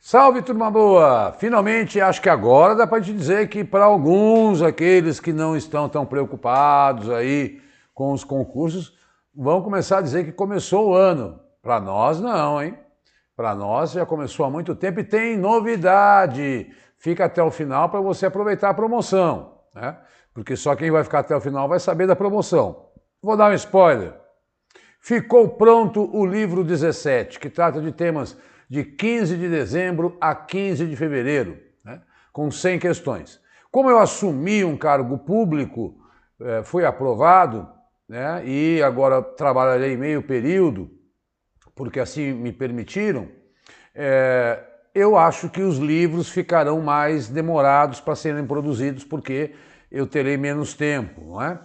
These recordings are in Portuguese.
Salve, turma boa! Finalmente, acho que agora dá para te dizer que para alguns, aqueles que não estão tão preocupados aí com os concursos, vão começar a dizer que começou o ano. Para nós não, hein? Para nós já começou há muito tempo e tem novidade. Fica até o final para você aproveitar a promoção, né? Porque só quem vai ficar até o final vai saber da promoção. Vou dar um spoiler. Ficou pronto o livro 17, que trata de temas de 15 de dezembro a 15 de fevereiro, né, com 100 questões. Como eu assumi um cargo público, fui aprovado, né, e agora trabalharei meio período, porque assim me permitiram, eu acho que os livros ficarão mais demorados para serem produzidos, porque eu terei menos tempo, não é?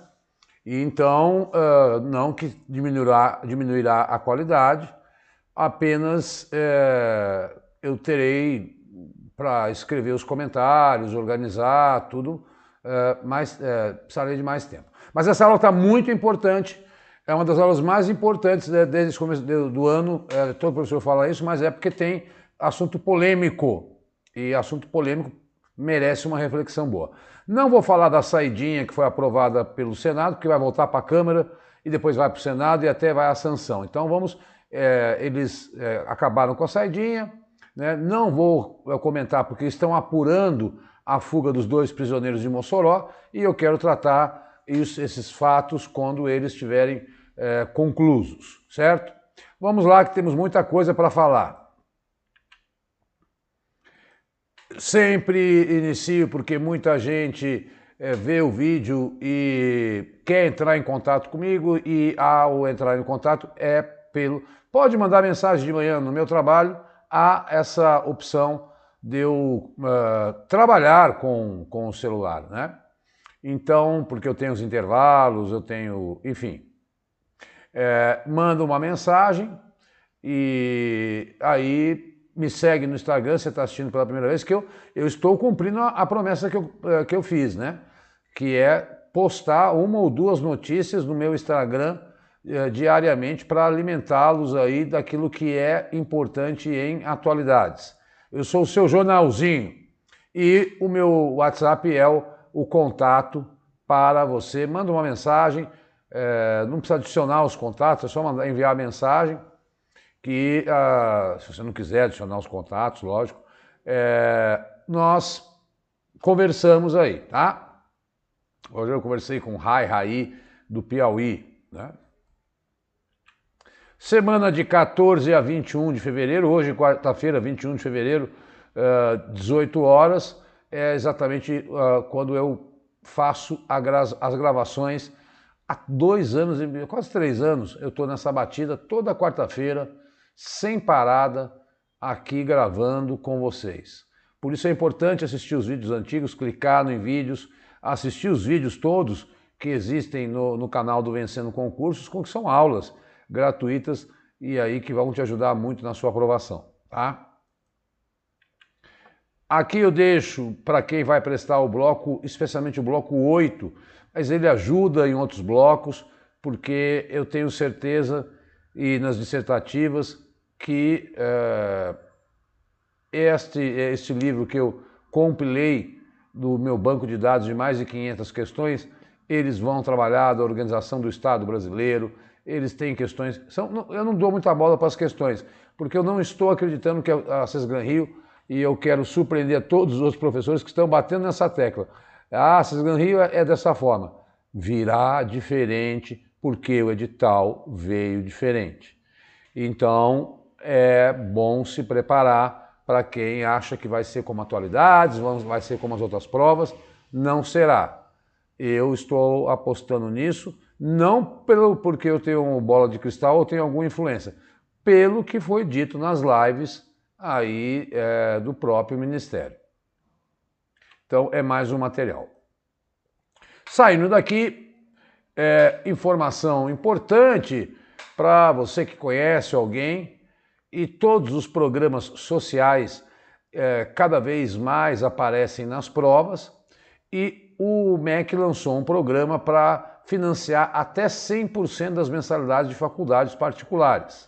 Então, não que diminuirá a qualidade, apenas eu terei para escrever os comentários, organizar tudo, precisarei de mais tempo. Mas essa aula está muito importante, é uma das aulas mais importantes desde o começo do ano, todo professor fala isso, mas é porque tem assunto polêmico, e assunto polêmico merece uma reflexão boa. Não vou falar da saidinha que foi aprovada pelo Senado, porque vai voltar para a Câmara e depois vai para o Senado e até vai à sanção. Então eles acabaram com a saidinha, né? Não vou comentar porque estão apurando a fuga dos 2 prisioneiros de Mossoró e eu quero tratar esses fatos quando eles estiverem conclusos, certo? Vamos lá que temos muita coisa para falar. Sempre inicio porque muita gente vê o vídeo e quer entrar em contato comigo e ao entrar em contato pode mandar mensagem de manhã no meu trabalho, há essa opção de eu trabalhar com o celular, né? Então, porque eu tenho os intervalos, enfim. Manda uma mensagem e aí me segue no Instagram, você está assistindo pela primeira vez, que eu estou cumprindo a promessa que eu fiz, né? Que é postar 1 ou 2 notícias no meu Instagram diariamente para alimentá-los aí daquilo que é importante em atualidades. Eu sou o seu jornalzinho e o meu WhatsApp é o contato para você. Manda uma mensagem, não precisa adicionar os contatos, é só enviar a mensagem que, se você não quiser adicionar os contatos, lógico, nós conversamos aí, tá? Hoje eu conversei com o Raí do Piauí, né? Semana de 14 a 21 de fevereiro, hoje quarta-feira, 21 de fevereiro, 18 horas, é exatamente quando eu faço as gravações. Há 2 anos, quase 3 anos, eu estou nessa batida toda quarta-feira, sem parada, aqui gravando com vocês. Por isso é importante assistir os vídeos antigos, clicar em vídeos, assistir os vídeos todos que existem no canal do Vencendo Concursos, que são aulas gratuitas e aí que vão te ajudar muito na sua aprovação, tá? Aqui eu deixo para quem vai prestar o bloco, especialmente o bloco 8, mas ele ajuda em outros blocos, porque eu tenho certeza, e nas dissertativas, que este livro que eu compilei do meu banco de dados de mais de 500 questões, eles vão trabalhar da organização do Estado brasileiro, eles têm questões... eu não dou muita bola para as questões, porque eu não estou acreditando que a Sesgran Rio, e eu quero surpreender todos os outros professores que estão batendo nessa tecla. A Sesgran Rio é dessa forma. Virá diferente porque o edital veio diferente. Então, é bom se preparar para quem acha que vai ser como atualidades, vai ser como as outras provas. Não será. Eu estou apostando nisso, não porque eu tenho bola de cristal ou tenho alguma influência, pelo que foi dito nas lives aí do próprio Ministério. Então, é mais um material. Saindo daqui, informação importante para você que conhece alguém, e todos os programas sociais cada vez mais aparecem nas provas, e o MEC lançou um programa para financiar até 100% das mensalidades de faculdades particulares.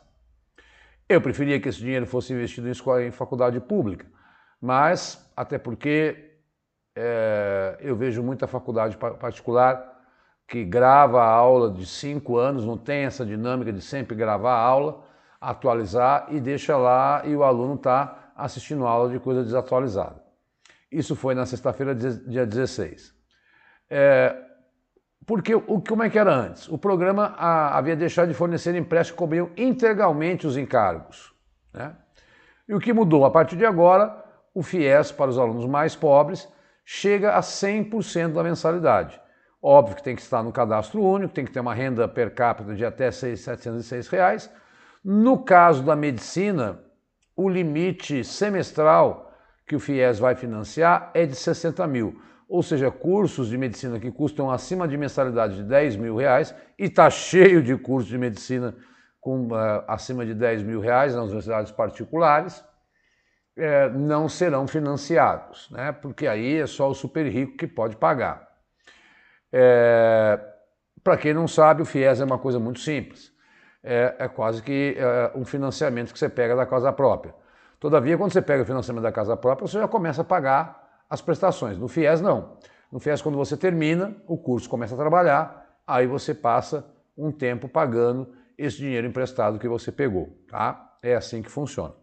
Eu preferia que esse dinheiro fosse investido em escola, em faculdade pública, mas até porque eu vejo muita faculdade particular que grava a aula de 5 anos, não tem essa dinâmica de sempre gravar a aula, atualizar e deixa lá e o aluno está assistindo aula de coisa desatualizada. Isso foi na sexta-feira, dia 16. Porque como é que era antes? O programa havia deixado de fornecer empréstimos que cobriam integralmente os encargos, né? E o que mudou? A partir de agora, o FIES para os alunos mais pobres chega a 100% da mensalidade. Óbvio que tem que estar no cadastro único, tem que ter uma renda per capita de até R$ 706. No caso da medicina, o limite semestral que o FIES vai financiar é de 60 mil. Ou seja, cursos de medicina que custam acima de mensalidade de R$ 10 mil, e está cheio de cursos de medicina com acima de R$ 10 mil nas universidades particulares, não serão financiados, né? Porque aí é só o super rico que pode pagar. Para quem não sabe, o FIES é uma coisa muito simples. É quase que um financiamento que você pega da casa própria. Todavia, quando você pega o financiamento da casa própria, você já começa a pagar as prestações. No FIES, não. No FIES, quando você termina, o curso começa a trabalhar, aí você passa um tempo pagando esse dinheiro emprestado que você pegou, tá? É assim que funciona.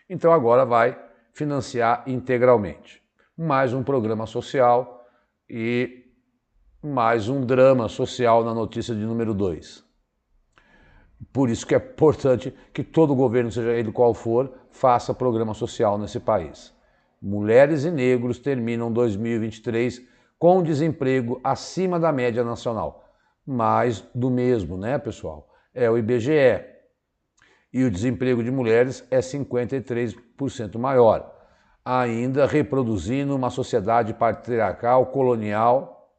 Então agora vai financiar integralmente. Mais um programa social e mais um drama social na notícia de número 2. Por isso que é importante que todo governo, seja ele qual for, faça programa social nesse país. Mulheres e negros terminam 2023 com desemprego acima da média nacional. Mais do mesmo, né, pessoal? É o IBGE. E o desemprego de mulheres é 53% maior, ainda reproduzindo uma sociedade patriarcal, colonial,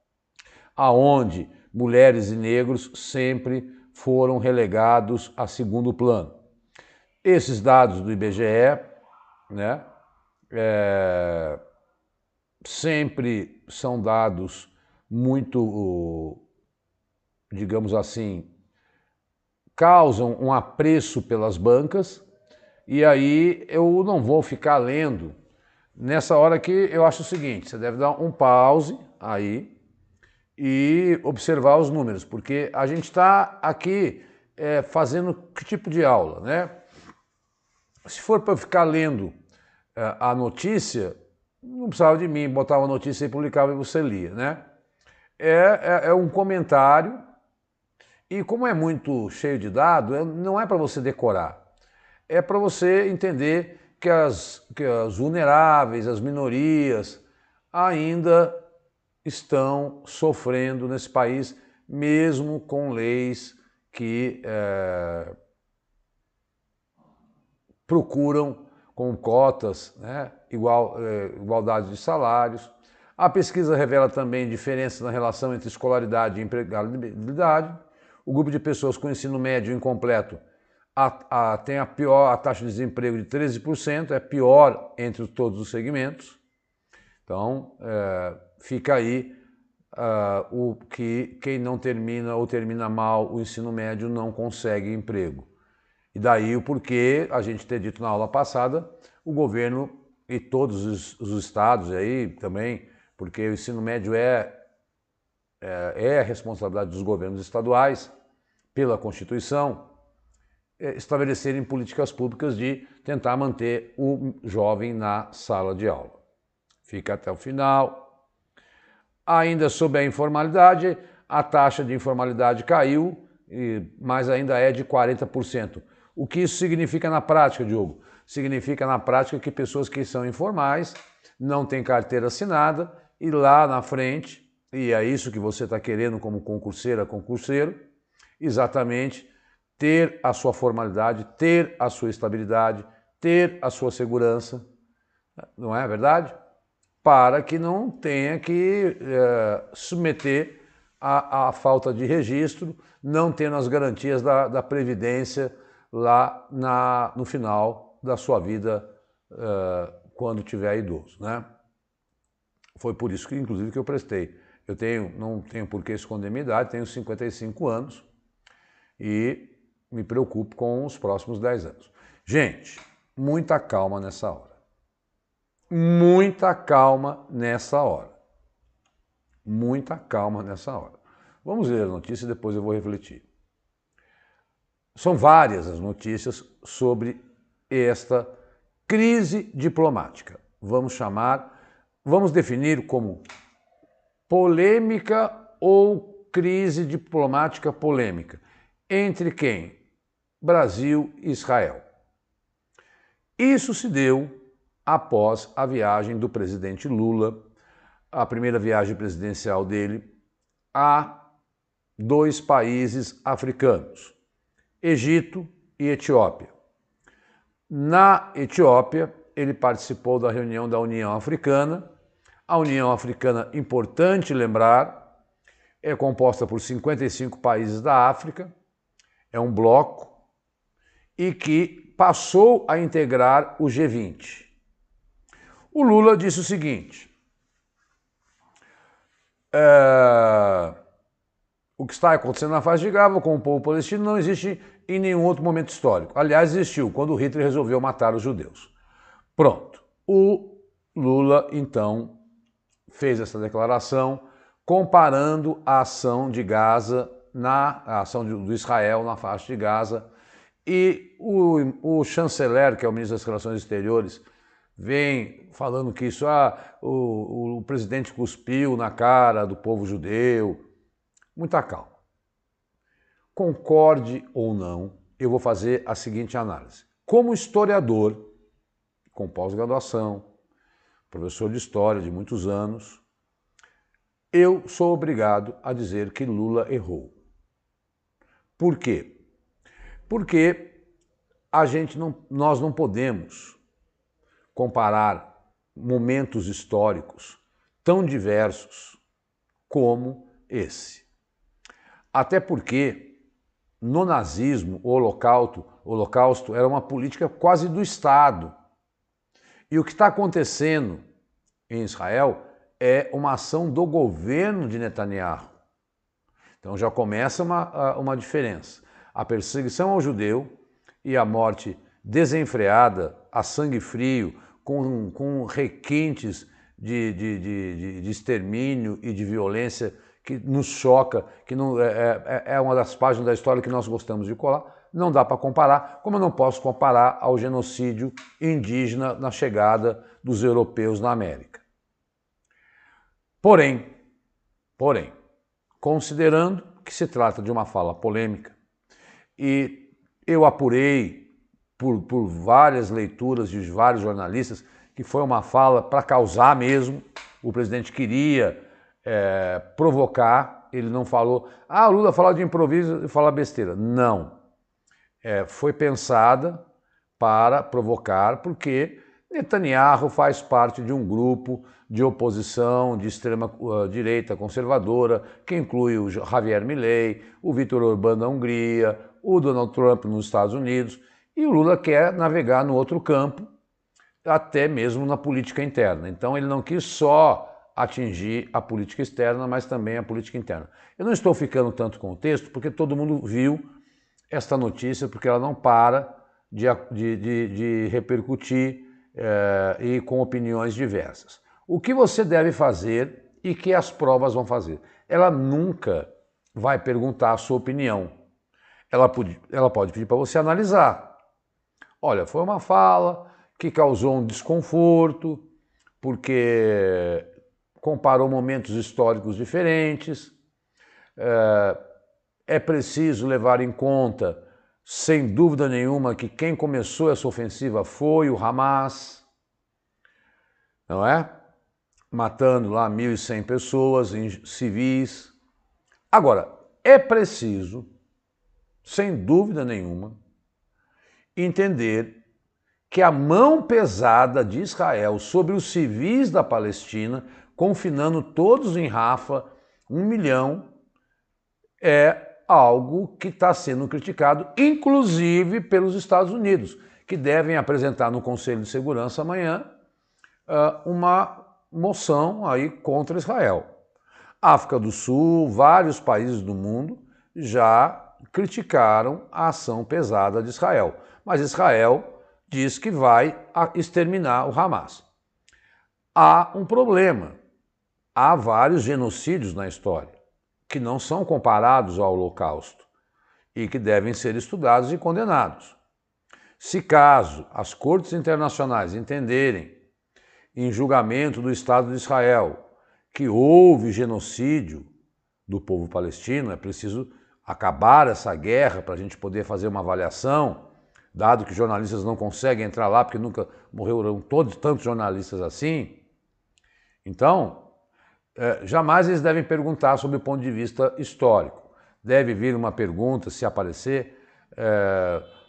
aonde mulheres e negros sempre foram relegados a segundo plano. Esses dados do IBGE, né, sempre são dados muito, digamos assim, causam um apreço pelas bancas, e aí eu não vou ficar lendo nessa hora que eu acho o seguinte: você deve dar um pause aí e observar os números, porque a gente está aqui fazendo que tipo de aula, né? Se for para eu ficar lendo a notícia, não precisava de mim, botava a notícia e publicava e você lia, né? É um comentário, e como é muito cheio de dado, não é para você decorar, é para você entender que as vulneráveis, as minorias, ainda estão sofrendo nesse país, mesmo com leis que procuram com cotas, né, igualdade de salários. A pesquisa revela também diferenças na relação entre escolaridade e empregabilidade. O grupo de pessoas com ensino médio incompleto tem a taxa de desemprego de 13%, é pior entre todos os segmentos. Então, fica aí o que quem não termina ou termina mal o ensino médio não consegue emprego. E daí o porquê a gente ter dito na aula passada, o governo e todos os estados aí também, porque o ensino médio é a responsabilidade dos governos estaduais, pela Constituição, estabelecerem políticas públicas de tentar manter o jovem na sala de aula. Fica até o final. Ainda sobre a informalidade, a taxa de informalidade caiu, mas ainda é de 40%. O que isso significa na prática, Diogo? Significa na prática que pessoas que são informais não têm carteira assinada e lá na frente, e é isso que você está querendo como concurseira, concurseiro, exatamente ter a sua formalidade, ter a sua estabilidade, ter a sua segurança, não é verdade? Para que não tenha que submeter à falta de registro, não tendo as garantias da Previdência lá no final da sua vida, quando tiver idoso, né? Foi por isso que, inclusive, que eu prestei. Não tenho por que esconder minha idade, tenho 55 anos e me preocupo com os próximos 10 anos. Gente, muita calma nessa hora. Muita calma nessa hora. Muita calma nessa hora. Vamos ler a notícia e depois eu vou refletir. São várias as notícias sobre esta crise diplomática. Vamos definir como polêmica ou crise diplomática polêmica. Entre quem? Brasil e Israel. Isso se deu após a viagem do presidente Lula, a primeira viagem presidencial dele, a 2 países africanos, Egito e Etiópia. Na Etiópia, ele participou da reunião da União Africana. A União Africana, importante lembrar, é composta por 55 países da África, é um bloco, e que passou a integrar o G20. O Lula disse o seguinte: o que está acontecendo na faixa de Gaza com o povo palestino não existe em nenhum outro momento histórico. Aliás, existiu quando Hitler resolveu matar os judeus. Pronto. O Lula, então, fez essa declaração comparando a ação de Gaza, a ação do Israel na faixa de Gaza, e o chanceler, que é o ministro das Relações Exteriores, vem falando que isso, o presidente cuspiu na cara do povo judeu. Muita calma. Concorde ou não, eu vou fazer a seguinte análise. Como historiador, com pós-graduação, professor de história de muitos anos, eu sou obrigado a dizer que Lula errou. Por quê? Porque nós não podemos comparar momentos históricos tão diversos como esse. Até porque no nazismo, o holocausto era uma política quase do Estado. E o que está acontecendo em Israel é uma ação do governo de Netanyahu. Então já começa uma diferença. A perseguição ao judeu e a morte desenfreada, a sangue frio, com requintes de extermínio e de violência que nos choca, que não, é uma das páginas da história que nós gostamos de colar, não dá para comparar, como eu não posso comparar ao genocídio indígena na chegada dos europeus na América. Porém, considerando que se trata de uma fala polêmica, e eu apurei por várias leituras de vários jornalistas que foi uma fala para causar mesmo, o presidente queria provocar, ele não falou, o Lula fala de improviso e fala besteira. Não. Foi pensada para provocar, porque Netanyahu faz parte de um grupo de oposição de extrema-direita conservadora, que inclui o Javier Milei, o Viktor Orbán da Hungria, o Donald Trump nos Estados Unidos, e o Lula quer navegar no outro campo, até mesmo na política interna. Então ele não quis só atingir a política externa, mas também a política interna. Eu não estou ficando tanto com o texto, porque todo mundo viu esta notícia, porque ela não para de repercutir e com opiniões diversas. O que você deve fazer e que as provas vão fazer? Ela nunca vai perguntar a sua opinião. Ela pode pedir para você analisar. Olha, foi uma fala que causou um desconforto, porque comparou momentos históricos diferentes. É preciso levar em conta, sem dúvida nenhuma, que quem começou essa ofensiva foi o Hamas, não é? Matando lá 1.100 pessoas, civis. Agora, é preciso, sem dúvida nenhuma, entender que a mão pesada de Israel sobre os civis da Palestina, confinando todos em Rafa, 1 milhão, é algo que está sendo criticado, inclusive pelos Estados Unidos, que devem apresentar no Conselho de Segurança amanhã uma moção aí contra Israel. África do Sul, vários países do mundo já criticaram a ação pesada de Israel. Mas Israel diz que vai exterminar o Hamas. Há um problema. Há vários genocídios na história que não são comparados ao Holocausto e que devem ser estudados e condenados. Se caso as cortes internacionais entenderem, em julgamento do Estado de Israel, que houve genocídio do povo palestino, é preciso acabar essa guerra para a gente poder fazer uma avaliação, dado que jornalistas não conseguem entrar lá porque nunca morreram tantos jornalistas assim. Então, jamais eles devem perguntar sobre o ponto de vista histórico. Deve vir uma pergunta, se aparecer,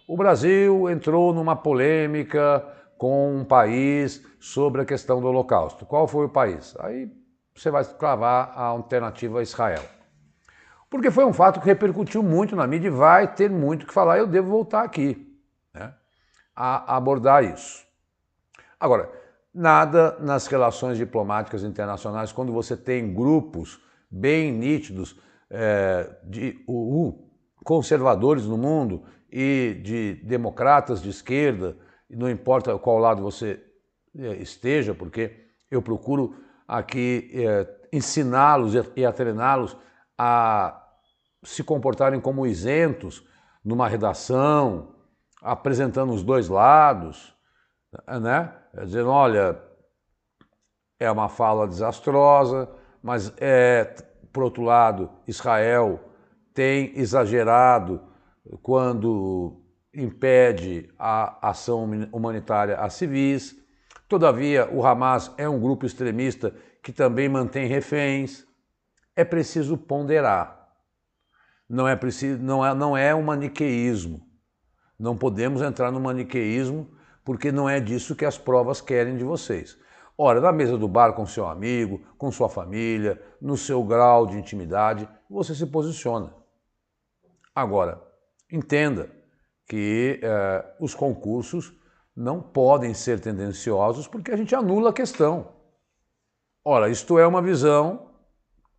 o Brasil entrou numa polêmica com um país sobre a questão do Holocausto. Qual foi o país? Aí você vai cravar a alternativa a Israel. Porque foi um fato que repercutiu muito na mídia e vai ter muito o que falar. Eu devo voltar aqui, né, a abordar isso. Agora, nada nas relações diplomáticas internacionais, quando você tem grupos bem nítidos de conservadores no mundo e de democratas de esquerda, não importa qual lado você esteja, porque eu procuro aqui ensiná-los e treiná-los a se comportarem como isentos numa redação, apresentando os dois lados, né? Dizendo, olha, é uma fala desastrosa, mas por outro lado, Israel tem exagerado quando impede a ação humanitária a civis. Todavia, o Hamas é um grupo extremista que também mantém reféns. É preciso ponderar. Não é um maniqueísmo. Não podemos entrar no maniqueísmo porque não é disso que as provas querem de vocês. Ora, na mesa do bar com seu amigo, com sua família, no seu grau de intimidade, você se posiciona. Agora, entenda que os concursos não podem ser tendenciosos porque a gente anula a questão. Ora, isto é uma visão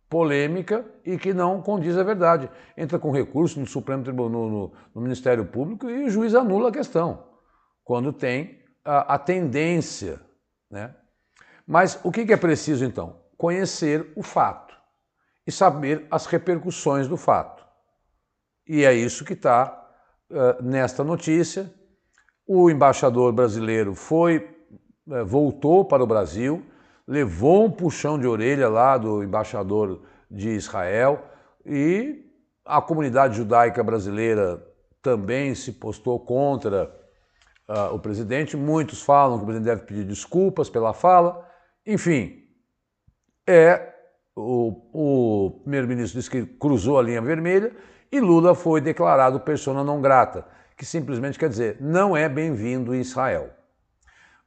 polêmica e que não condiz à verdade. Entra com recurso no Supremo Tribunal, no Ministério Público e o juiz anula a questão, quando tem a tendência, né? Mas o que é preciso, então? Conhecer o fato e saber as repercussões do fato. E é isso que está nesta notícia. O embaixador brasileiro voltou para o Brasil, levou um puxão de orelha lá do embaixador de Israel e a comunidade judaica brasileira também se postou contra o presidente. Muitos falam que o presidente deve pedir desculpas pela fala. Enfim, o primeiro-ministro disse que cruzou a linha vermelha e Lula foi declarado persona non grata, que simplesmente quer dizer não é bem-vindo em Israel.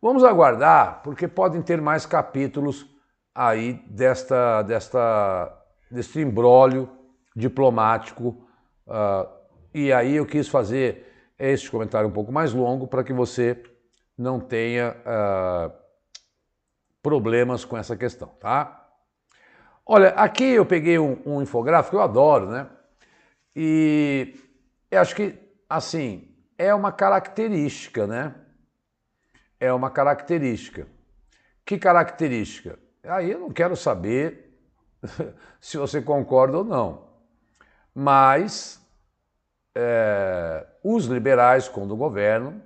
Vamos aguardar, porque podem ter mais capítulos aí deste imbróglio diplomático. E aí eu quis fazer este comentário um pouco mais longo para que você não tenha problemas com essa questão, tá? Olha, aqui eu peguei um infográfico, eu adoro, né? E eu acho que, assim, é uma característica, né? É uma característica. Que característica? Aí eu não quero saber se você concorda ou não. Mas os liberais, quando governam,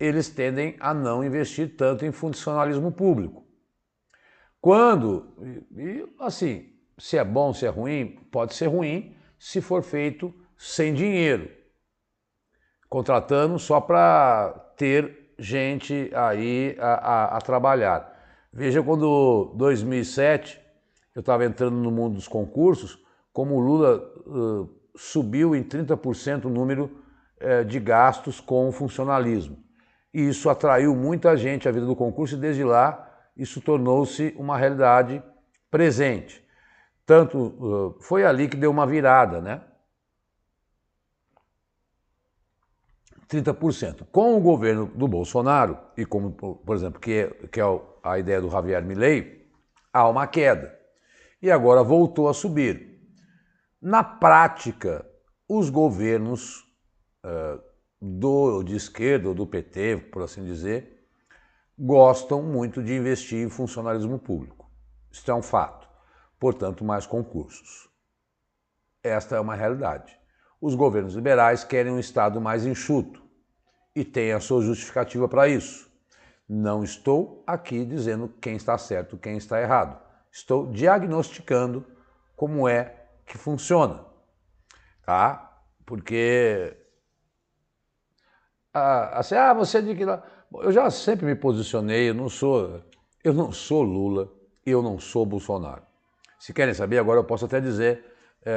eles tendem a não investir tanto em funcionalismo público. Assim, se é bom, se é ruim, pode ser ruim se for feito sem dinheiro, contratando só para ter gente aí a trabalhar. Veja, quando em 2007 eu estava entrando no mundo dos concursos, como o Lula subiu em 30% o número de gastos com o funcionalismo. E isso atraiu muita gente à vida do concurso e desde lá isso tornou-se uma realidade presente. Tanto foi ali que deu uma virada, né? 30%. Com o governo do Bolsonaro, e como, por exemplo, que é a ideia do Javier Milei, há uma queda. E agora voltou a subir. Na prática, os governos de esquerda ou do PT, por assim dizer, gostam muito de investir em funcionalismo público. Isso é um fato. Portanto, mais concursos. Esta é uma realidade. Os governos liberais querem um Estado mais enxuto e têm a sua justificativa para isso. Não estou aqui dizendo quem está certo, quem está errado. Estou diagnosticando como é que funciona, tá? Porque assim, você é de que lá? Eu já sempre me posicionei, eu não sou Lula e eu não sou Bolsonaro. Se querem saber, agora eu posso até dizer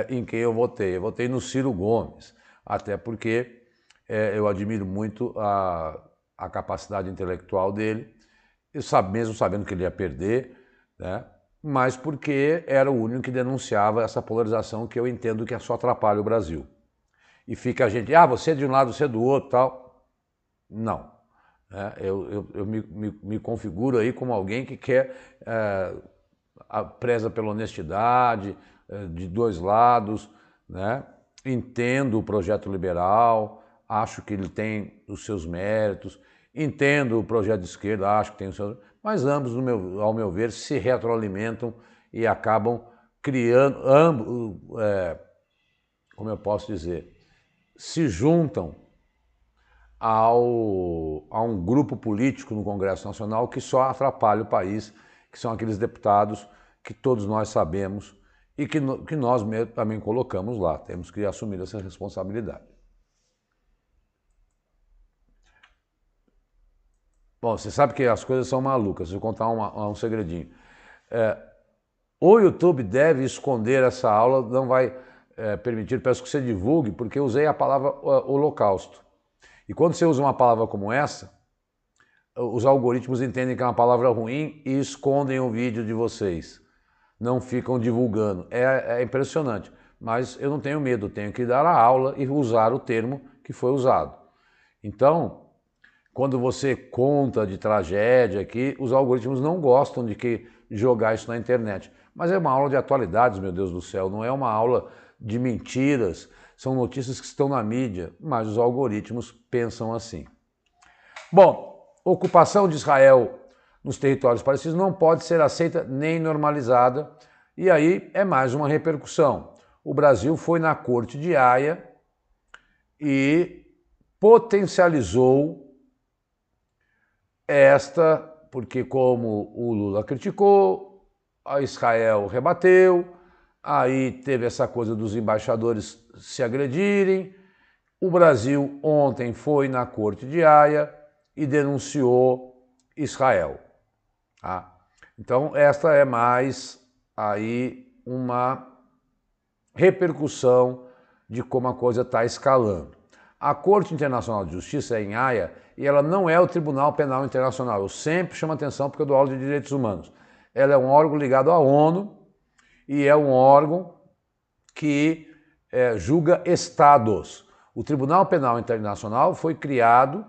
em quem eu votei. Eu votei no Ciro Gomes, até porque eu admiro muito a capacidade intelectual dele, mesmo sabendo que ele ia perder, né? Mas porque era o único que denunciava essa polarização que eu entendo que só atrapalha o Brasil. E fica a gente, você é de um lado, você é do outro, tal. Não. Eu me configuro aí como alguém que quer, preza pela honestidade, de dois lados, né? Entendo o projeto liberal, acho que ele tem os seus méritos, entendo o projeto de esquerda, acho que tem os seus... Mas ambos, ao meu ver, se retroalimentam e acabam criando, como eu posso dizer, se juntam a um grupo político no Congresso Nacional que só atrapalha o país, que são aqueles deputados que todos nós sabemos e que nós mesmos também colocamos lá. Temos que assumir essa responsabilidade. Bom, você sabe que as coisas são malucas. Vou contar um segredinho. O YouTube deve esconder essa aula, não vai permitir, peço que você divulgue, porque eu usei a palavra holocausto. E quando você usa uma palavra como essa, os algoritmos entendem que é uma palavra ruim e escondem o vídeo de vocês. Não ficam divulgando. É impressionante. Mas eu não tenho medo, tenho que dar a aula e usar o termo que foi usado. Então, quando você conta de tragédia aqui, os algoritmos não gostam de jogar isso na internet. Mas é uma aula de atualidades, meu Deus do céu, não é uma aula de mentiras, são notícias que estão na mídia, mas os algoritmos pensam assim. Bom, ocupação de Israel nos territórios palestinos não pode ser aceita nem normalizada, e aí é mais uma repercussão. O Brasil foi na Corte de Haia e potencializou porque como o Lula criticou, a Israel rebateu, aí teve essa coisa dos embaixadores se agredirem. O Brasil ontem foi na Corte de Haia e denunciou Israel. Tá? Então esta é mais aí uma repercussão de como a coisa está escalando. A Corte Internacional de Justiça é em Haia e ela não é o Tribunal Penal Internacional. Eu sempre chamo atenção porque eu dou aula de direitos humanos. Ela é um órgão ligado à ONU e é um órgão que julga estados. O Tribunal Penal Internacional foi criado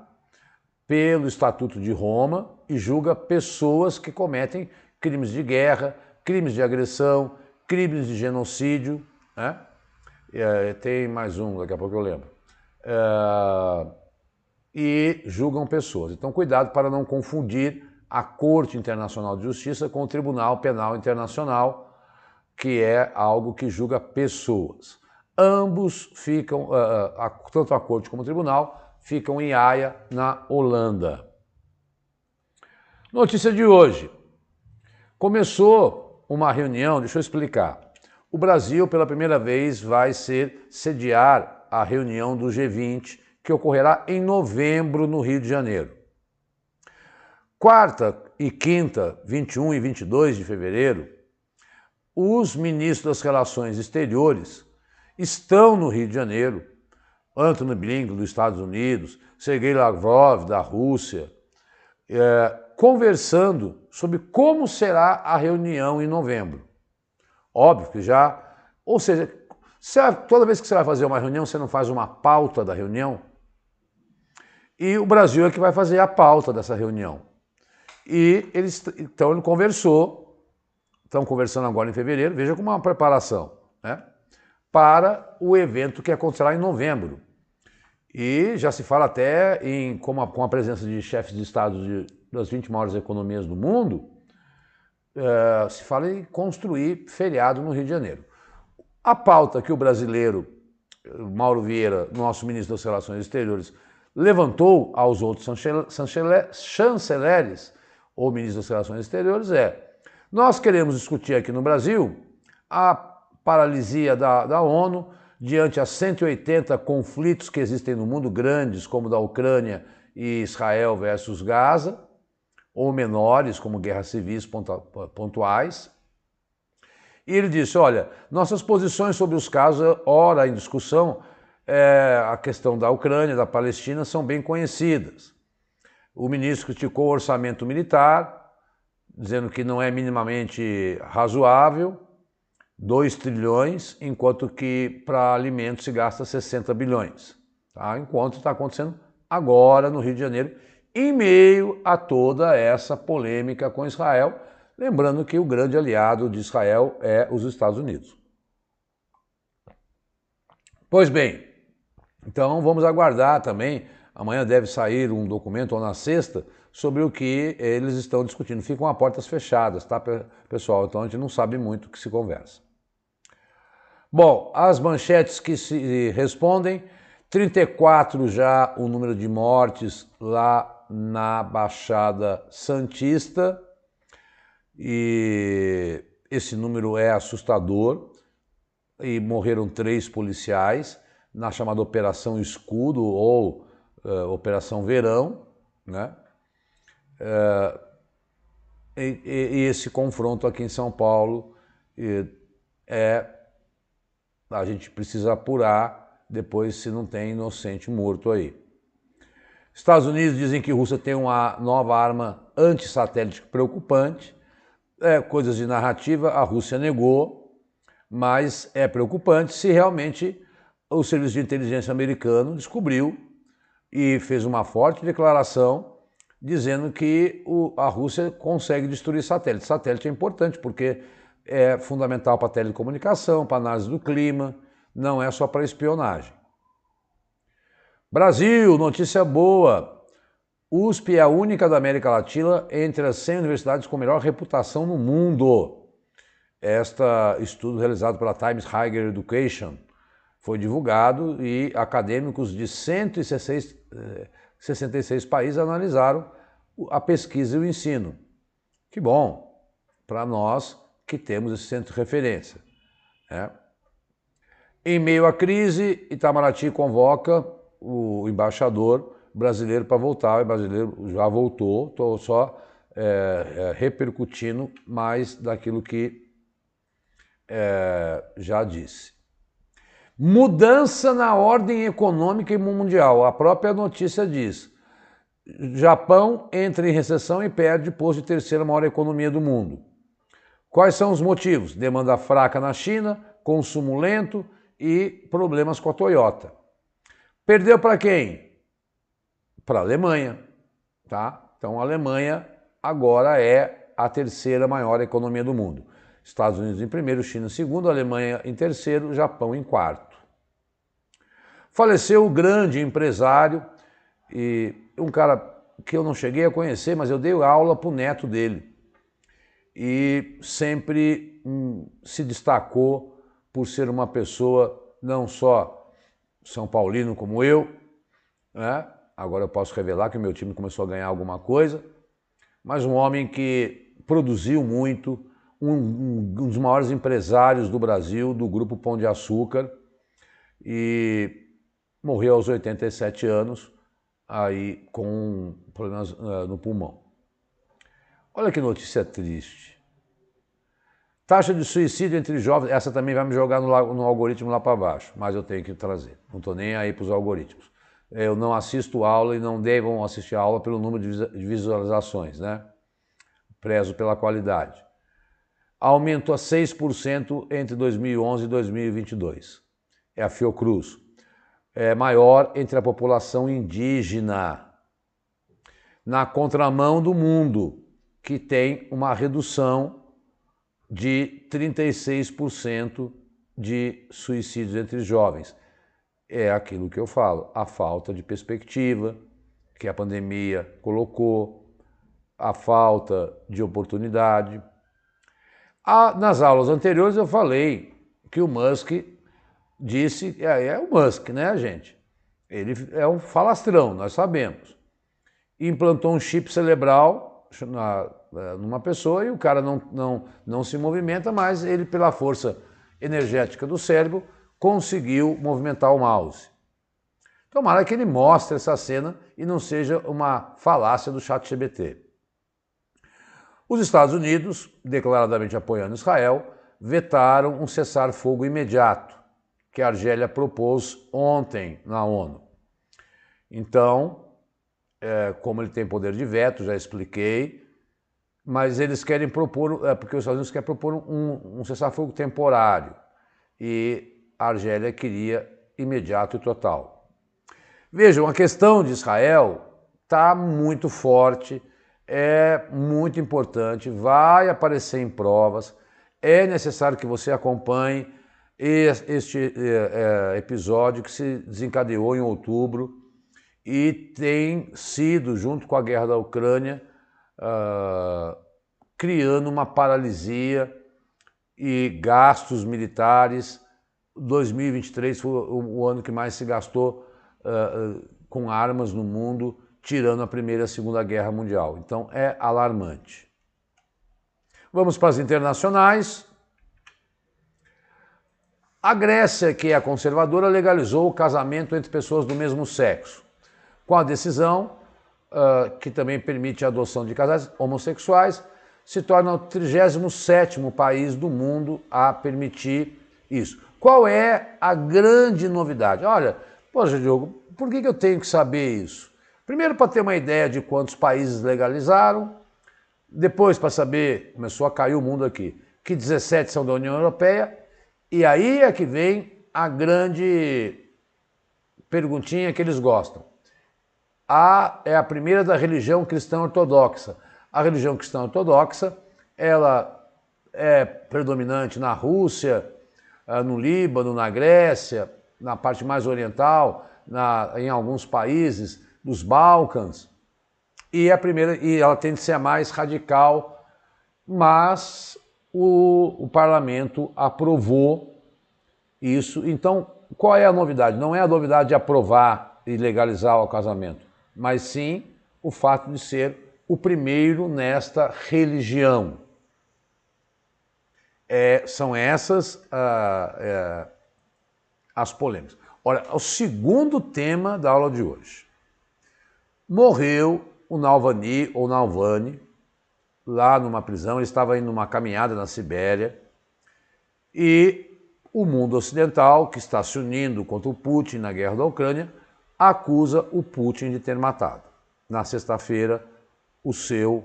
pelo Estatuto de Roma e julga pessoas que cometem crimes de guerra, crimes de agressão, crimes de genocídio, né? Tem mais um, daqui a pouco eu lembro. E julgam pessoas. Então, cuidado para não confundir a Corte Internacional de Justiça com o Tribunal Penal Internacional, que é algo que julga pessoas. Ambos ficam, tanto a Corte como o Tribunal, ficam em Haia, na Holanda. Notícia de hoje. Começou uma reunião, deixa eu explicar. O Brasil, pela primeira vez, vai sediar a reunião do G20, que ocorrerá em novembro no Rio de Janeiro. Quarta e quinta, 21 e 22 de fevereiro, os ministros das Relações Exteriores estão no Rio de Janeiro. Antony Blinken, dos Estados Unidos, Sergei Lavrov, da Rússia, conversando sobre como será a reunião em novembro. Óbvio que já... Ou seja, toda vez que você vai fazer uma reunião, você não faz uma pauta da reunião? E o Brasil é que vai fazer a pauta dessa reunião. E então ele conversou, estão conversando agora em fevereiro, veja como é uma preparação, né, para o evento que acontecerá em novembro. E já se fala até com a presença de chefes de Estado das 20 maiores economias do mundo, se fala em construir feriado no Rio de Janeiro. A pauta que o brasileiro, Mauro Vieira, nosso ministro das Relações Exteriores, levantou aos outros chanceleres ou ministros das Relações Exteriores nós queremos discutir aqui no Brasil a paralisia da ONU diante a 180 conflitos que existem no mundo, grandes, como da Ucrânia e Israel versus Gaza, ou menores, como guerras civis pontuais. E ele disse, olha, nossas posições sobre os casos, ora em discussão, a questão da Ucrânia, da Palestina, são bem conhecidas. O ministro criticou o orçamento militar, dizendo que não é minimamente razoável, 2 trilhões, enquanto que para alimentos se gasta 60 bilhões. Tá? Enquanto está acontecendo agora no Rio de Janeiro, em meio a toda essa polêmica com Israel, lembrando que o grande aliado de Israel é os Estados Unidos. Pois bem, então vamos aguardar também, amanhã deve sair um documento, ou na sexta, sobre o que eles estão discutindo. Ficam a portas fechadas, tá, pessoal? Então a gente não sabe muito o que se conversa. Bom, as manchetes que se respondem, 34 já o número de mortes lá na Baixada Santista, e esse número é assustador, e morreram 3 policiais na chamada Operação Escudo ou Operação Verão, né? E esse confronto aqui em São Paulo a gente precisa apurar depois se não tem inocente morto aí. Estados Unidos dizem que a Rússia tem uma nova arma anti-satélite preocupante. Coisas de narrativa, a Rússia negou, mas é preocupante se realmente o Serviço de Inteligência americano descobriu e fez uma forte declaração dizendo que a Rússia consegue destruir satélite. Satélite é importante porque é fundamental para a telecomunicação, para a análise do clima, não é só para espionagem. Brasil, notícia boa. USP é a única da América Latina entre as 100 universidades com melhor reputação no mundo. Este estudo realizado pela Times Higher Education foi divulgado e acadêmicos de 166 países analisaram a pesquisa e o ensino. Que bom para nós que temos esse centro de referência. Em meio à crise, Itamaraty convoca o embaixador brasileiro para voltar. O brasileiro já voltou, estou só repercutindo mais daquilo que já disse. Mudança na ordem econômica e mundial. A própria notícia diz: Japão entra em recessão e perde posto de terceira maior economia do mundo. Quais são os motivos? Demanda fraca na China, consumo lento e problemas com a Toyota. Perdeu para quem? Para a Alemanha. Tá? Então a Alemanha agora é a terceira maior economia do mundo. Estados Unidos em primeiro, China em segundo, Alemanha em terceiro, Japão em quarto. Faleceu o grande empresário e um cara que eu não cheguei a conhecer, mas eu dei aula para o neto dele. E sempre se destacou por ser uma pessoa não só São Paulino como eu, né? Agora eu posso revelar que o meu time começou a ganhar alguma coisa, mas um homem que produziu muito, um dos maiores empresários do Brasil, do Grupo Pão de Açúcar, e morreu aos 87 anos, aí com problemas no pulmão. Olha que notícia triste. Taxa de suicídio entre jovens, essa também vai me jogar no algoritmo lá para baixo, mas eu tenho que trazer, não estou nem aí para os algoritmos. Eu não assisto aula e não devam assistir a aula pelo número de visualizações, né? Prezo pela qualidade. Aumentou a 6% entre 2011 e 2022. É a Fiocruz. É maior entre a população indígena. Na contramão do mundo, que tem uma redução de 36% de suicídios entre jovens. é aquilo que eu falo, a falta de perspectiva que a pandemia colocou, a falta de oportunidade. Nas aulas anteriores eu falei que o Musk disse, é o Musk, né, gente? Ele é um falastrão, nós sabemos. Implantou um chip cerebral numa pessoa e o cara não se movimenta, mas ele, pela força energética do cérebro, conseguiu movimentar o mouse. Tomara que ele mostre essa cena e não seja uma falácia do ChatGPT. Os Estados Unidos, declaradamente apoiando Israel, vetaram um cessar-fogo imediato, que a Argélia propôs ontem na ONU. Então, como ele tem poder de veto, já expliquei, mas eles querem propor, porque os Estados Unidos querem propor um cessar-fogo temporário e a Argélia queria imediato e total. Vejam, a questão de Israel está muito forte, é muito importante, vai aparecer em provas, é necessário que você acompanhe este episódio que se desencadeou em outubro e tem sido, junto com a guerra da Ucrânia, criando uma paralisia e gastos militares. 2023 foi o ano que mais se gastou com armas no mundo, tirando a Primeira e a Segunda Guerra Mundial. Então é alarmante. Vamos para as internacionais. A Grécia, que é conservadora, legalizou o casamento entre pessoas do mesmo sexo, com a decisão, que também permite a adoção de casais homossexuais, se torna o 37º país do mundo a permitir isso. Qual é a grande novidade? Olha, poxa, Diogo, por que eu tenho que saber isso? Primeiro, para ter uma ideia de quantos países legalizaram, depois, para saber, começou a cair o mundo aqui, que 17 são da União Europeia, e aí é que vem a grande perguntinha que eles gostam. É a primeira da religião cristã ortodoxa. A religião cristã ortodoxa, ela é predominante na Rússia, no Líbano, na Grécia, na parte mais oriental, em alguns países dos Balcãs, e ela tende a ser a mais radical, mas o parlamento aprovou isso. Então, qual é a novidade? Não é a novidade de aprovar e legalizar o casamento, mas sim o fato de ser o primeiro nesta religião. São essas as polêmicas. Olha, o segundo tema da aula de hoje. Morreu o Navalny, lá numa prisão. Ele estava indo numa caminhada na Sibéria e o mundo ocidental, que está se unindo contra o Putin na guerra da Ucrânia, acusa o Putin de ter matado, na sexta-feira, o seu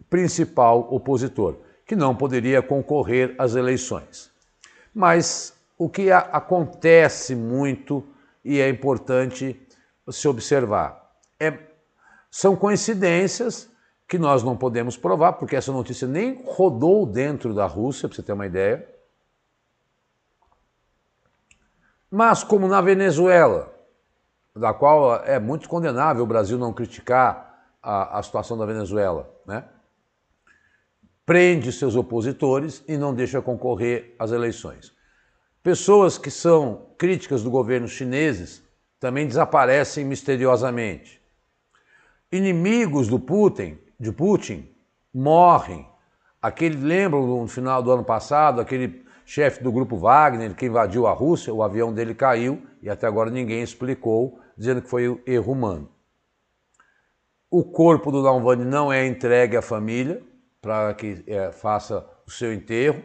principal opositor, que não poderia concorrer às eleições. Mas o que acontece muito e é importante se observar são coincidências que nós não podemos provar, porque essa notícia nem rodou dentro da Rússia, para você ter uma ideia. Mas como na Venezuela, da qual é muito condenável o Brasil não criticar a situação da Venezuela, né? Prende seus opositores e não deixa concorrer às eleições. Pessoas que são críticas do governo chineses também desaparecem misteriosamente. Inimigos de Putin morrem. Lembram no final do ano passado, aquele chefe do grupo Wagner que invadiu a Rússia, o avião dele caiu e até agora ninguém explicou, dizendo que foi erro humano. O corpo do Navalny não é entregue à família para que faça o seu enterro.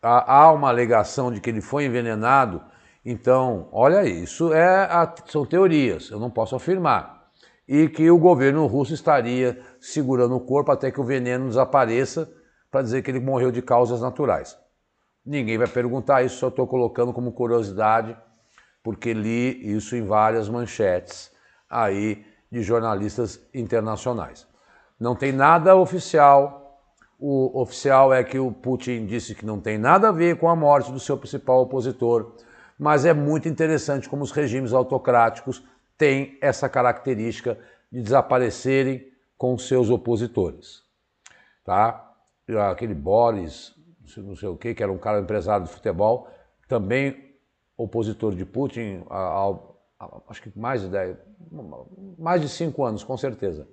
Há uma alegação de que ele foi envenenado. Então, olha aí, isso são teorias, eu não posso afirmar. E que o governo russo estaria segurando o corpo até que o veneno desapareça para dizer que ele morreu de causas naturais. Ninguém vai perguntar isso, só estou colocando como curiosidade, porque li isso em várias manchetes aí de jornalistas internacionais. Não tem nada oficial. O oficial é que o Putin disse que não tem nada a ver com a morte do seu principal opositor, Mas é muito interessante como os regimes autocráticos têm essa característica de desaparecerem com seus opositores. Tá? Aquele Boris, não sei o que era um cara empresário de futebol, também opositor de Putin, acho que mais de 5 anos, com certeza.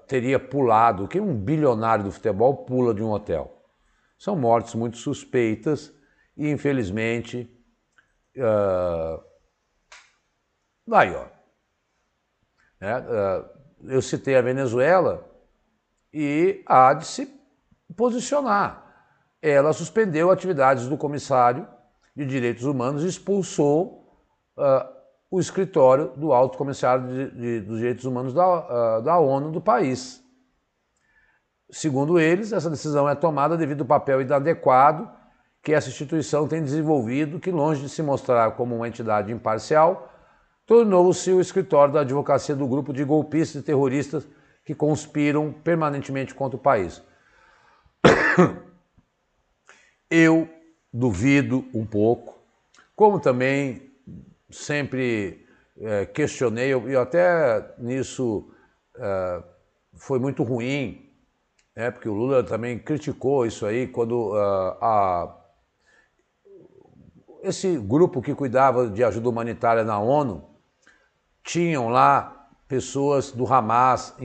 Teria pulado, que um bilionário do futebol pula de um hotel. São mortes muito suspeitas e, infelizmente, aí, ó. Eu citei a Venezuela e há de se posicionar. Ela suspendeu atividades do comissário de Direitos Humanos e expulsou o escritório do Alto Comissário dos Direitos Humanos da ONU do país. Segundo eles, essa decisão é tomada devido ao papel inadequado que essa instituição tem desenvolvido, que longe de se mostrar como uma entidade imparcial, tornou-se o escritório da advocacia do grupo de golpistas e terroristas que conspiram permanentemente contra o país. Eu duvido um pouco, como também sempre questionei, e até nisso foi muito ruim, porque o Lula também criticou isso aí, quando esse grupo que cuidava de ajuda humanitária na ONU, tinham lá pessoas do Hamas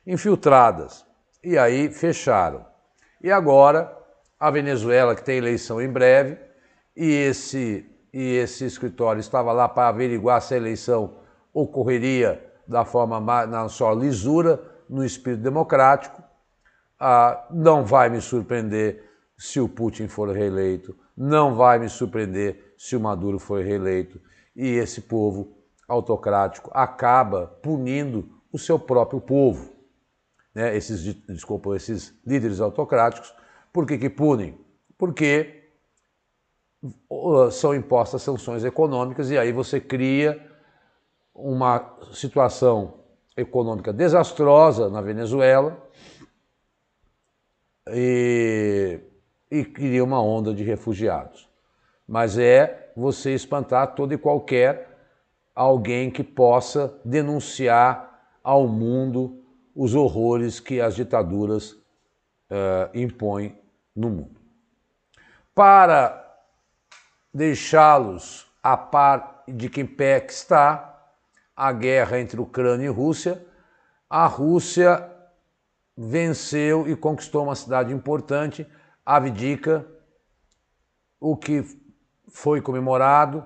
infiltradas, e aí fecharam. E agora, a Venezuela, que tem eleição em breve, e esse escritório estava lá para averiguar se a eleição ocorreria da forma na sua lisura, no espírito democrático. Não vai me surpreender se o Putin for reeleito, não vai me surpreender se o Maduro for reeleito, e esse povo autocrático acaba punindo o seu próprio povo. Esses líderes autocráticos, por que punem? Porque são impostas sanções econômicas e aí você cria uma situação econômica desastrosa na Venezuela e cria uma onda de refugiados. Mas é você espantar todo e qualquer alguém que possa denunciar ao mundo os horrores que as ditaduras impõem no mundo. Para deixá-los a par de que pé que está a guerra entre Ucrânia e Rússia, a Rússia venceu e conquistou uma cidade importante, Avdiivka, o que foi comemorado.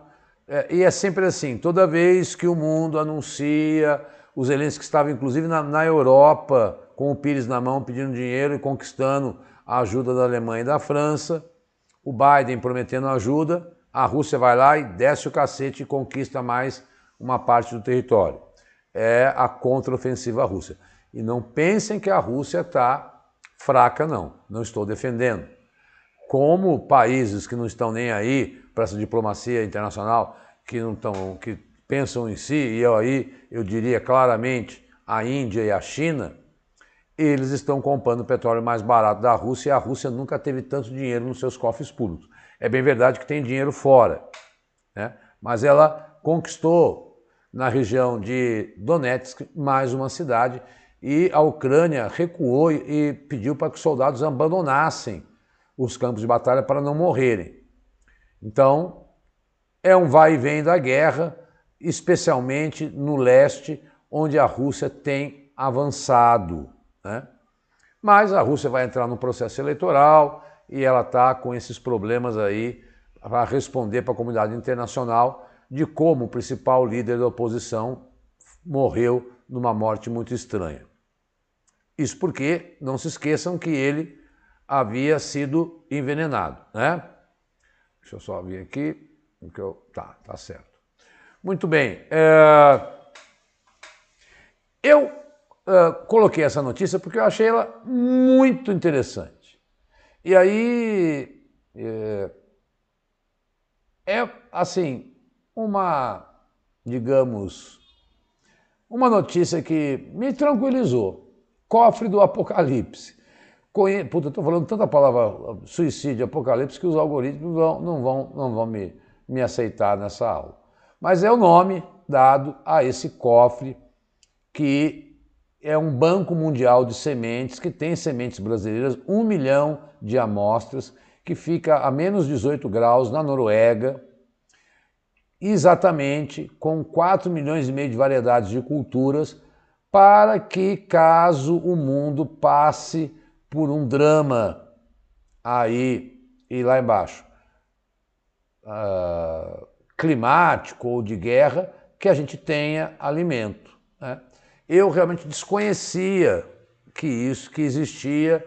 E é sempre assim, toda vez que o mundo anuncia, o Zelensky estava inclusive na Europa, com o pires na mão, pedindo dinheiro e conquistando a ajuda da Alemanha e da França, o Biden prometendo ajuda, a Rússia vai lá e desce o cacete e conquista mais uma parte do território. É a contraofensiva russa. E não pensem que a Rússia está fraca, não. Não estou defendendo. Como países que não estão nem aí para essa diplomacia internacional, que pensam em si, e eu diria claramente a Índia e a China, eles estão comprando petróleo mais barato da Rússia e a Rússia nunca teve tanto dinheiro nos seus cofres públicos. É bem verdade que tem dinheiro fora, mas ela conquistou na região de Donetsk mais uma cidade e a Ucrânia recuou e pediu para que os soldados abandonassem os campos de batalha para não morrerem. Então, é um vai e vem da guerra, especialmente no leste, onde a Rússia tem avançado. Mas a Rússia vai entrar no processo eleitoral e ela está com esses problemas aí para responder para a comunidade internacional de como o principal líder da oposição morreu numa morte muito estranha. Isso porque, não se esqueçam que ele havia sido envenenado, Deixa eu só vir aqui. Tá certo. Muito bem. Eu coloquei essa notícia porque eu achei ela muito interessante. E aí assim, digamos, uma notícia que me tranquilizou. Cofre do Apocalipse. Puta, eu estou falando tanta palavra suicídio, apocalipse, que os algoritmos não vão me aceitar nessa aula. Mas é o nome dado a esse cofre que é um banco mundial de sementes, que tem sementes brasileiras, 1 milhão de amostras, que fica a menos 18 graus na Noruega, exatamente com 4 milhões e meio de variedades de culturas, para que, caso o mundo passe por um drama aí e lá embaixo, climático ou de guerra, que a gente tenha alimento, né? Eu realmente desconhecia que existia,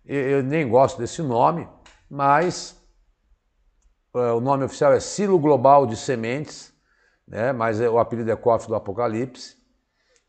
eu nem gosto desse nome, mas o nome oficial é Silo Global de Sementes, né? Mas o apelido é Cofre do Apocalipse,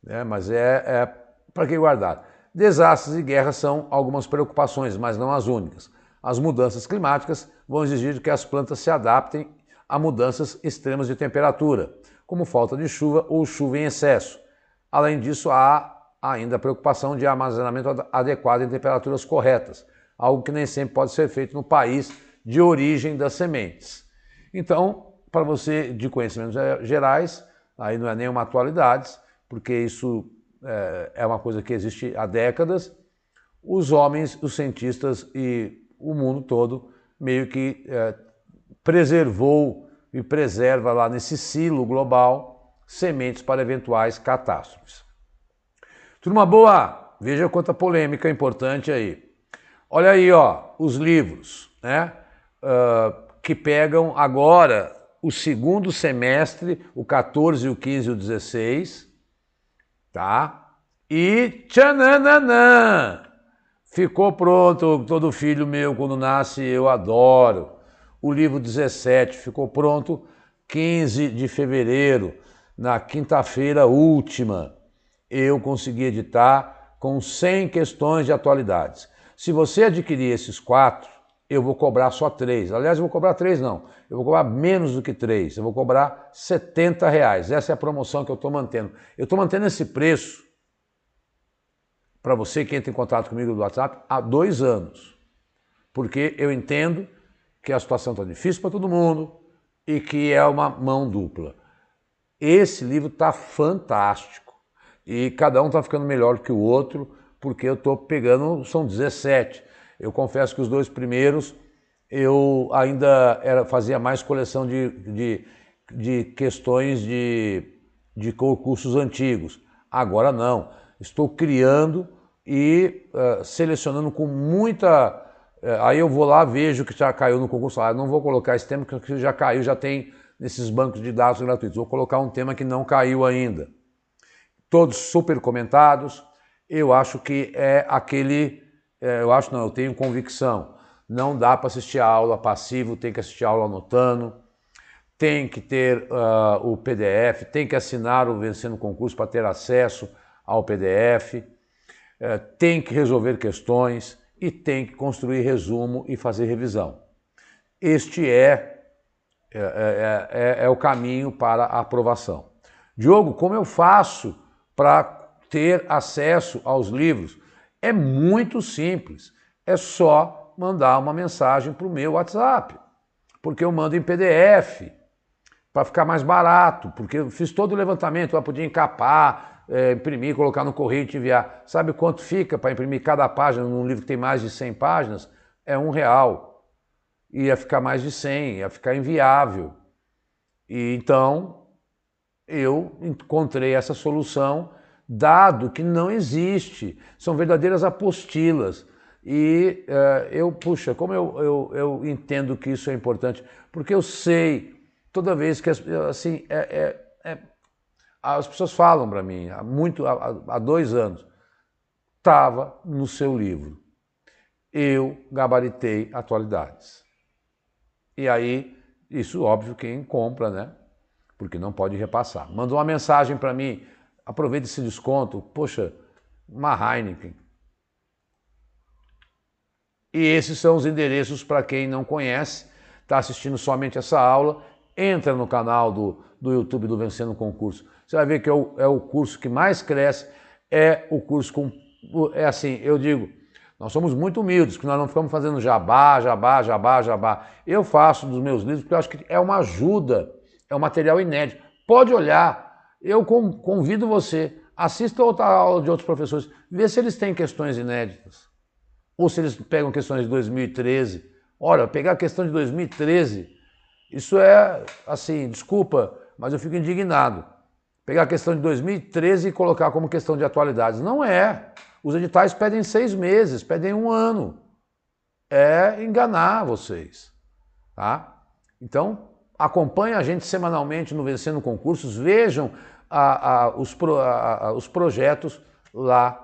né? Mas é para que guardar. Desastres e guerras são algumas preocupações, mas não as únicas. As mudanças climáticas vão exigir que as plantas se adaptem a mudanças extremas de temperatura, como falta de chuva ou chuva em excesso. Além disso, há ainda a preocupação de armazenamento adequado em temperaturas corretas, algo que nem sempre pode ser feito no país de origem das sementes. Então, para você de conhecimentos gerais, aí não é nenhuma atualidade, porque isso é uma coisa que existe há décadas, os homens, os cientistas e o mundo todo meio que preservou e preserva lá nesse silo global sementes para eventuais catástrofes. Turma boa, veja quanta polêmica importante aí. Olha aí, ó, os livros, né, que pegam agora o segundo semestre, o 14, o 15 e o 16, tá? E tchananã! Ficou pronto, todo filho meu quando nasce eu adoro. O livro 17 ficou pronto 15 de fevereiro, na quinta-feira última. Eu consegui editar com 100 questões de atualidades. Se você adquirir esses 4, eu vou cobrar só 3. Aliás, eu vou cobrar 3 não, eu vou cobrar menos do que 3. Eu vou cobrar R$70. Essa é a promoção que eu estou mantendo. Eu estou mantendo esse preço para você que entra em contato comigo no WhatsApp há 2 anos. Porque eu entendo que a situação está difícil para todo mundo e que é uma mão dupla. Esse livro está fantástico e cada um está ficando melhor que o outro, porque eu estou pegando, são 17. Eu confesso que os 2 primeiros eu ainda fazia mais coleção de questões de concursos antigos. Agora não, estou criando e selecionando com muita... aí eu vou lá, vejo que já caiu no concurso, não vou colocar esse tema porque já caiu, já tem nesses bancos de dados gratuitos. Vou colocar um tema que não caiu ainda. Todos super comentados. Eu acho que é aquele... eu tenho convicção. Não dá para assistir a aula passivo, tem que assistir a aula anotando, tem que ter o PDF, tem que assinar o Vencendo Concurso para ter acesso ao PDF, tem que resolver questões e tem que construir resumo e fazer revisão. Este é o caminho para a aprovação. Diogo, como eu faço para ter acesso aos livros? É muito simples, é só mandar uma mensagem para o meu WhatsApp, porque eu mando em PDF, para ficar mais barato, porque eu fiz todo o levantamento, para poder encapar, imprimir, colocar no correio e te enviar. Sabe quanto fica para imprimir cada página num livro que tem mais de 100 páginas? É R$1. Ia ficar mais de 100, ia ficar inviável. E então, eu encontrei essa solução, dado que não existe. São verdadeiras apostilas. E puxa, como eu entendo que isso é importante, porque eu sei, toda vez que assim, as pessoas falam para mim, há 2 anos, estava no seu livro. Eu gabaritei atualidades. E aí, isso óbvio quem compra, né? Porque não pode repassar. Mandou uma mensagem para mim, aproveita esse desconto, poxa, uma Heineken. E esses são os endereços para quem não conhece, está assistindo somente essa aula, entra no canal do YouTube do Vencendo Concurso. Você vai ver que é o curso que mais cresce, é o curso com... É assim, eu digo, Nós somos muito humildes, porque nós não ficamos fazendo jabá, jabá, jabá, jabá. Eu faço dos meus livros porque eu acho que é uma ajuda, é um material inédito. Pode olhar, eu convido você, assista outra aula de outros professores, vê se eles têm questões inéditas. Ou se eles pegam questões de 2013. Olha, pegar a questão de 2013, isso é, assim, desculpa, mas eu fico indignado. Pegar a questão de 2013 e colocar como questão de atualidades. Não é. Os editais pedem 6 meses, pedem 1 ano. É enganar vocês. Tá? Então, acompanhem a gente semanalmente no Vencendo Concursos, vejam os projetos lá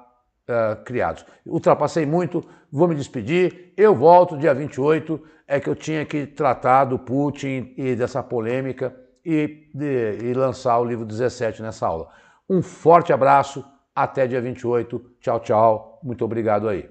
criados. Ultrapassei muito, vou me despedir, eu volto dia 28, é que eu tinha que tratar do Putin e dessa polêmica e lançar o livro 17 nessa aula. Um forte abraço, até dia 28, tchau, tchau, muito obrigado aí.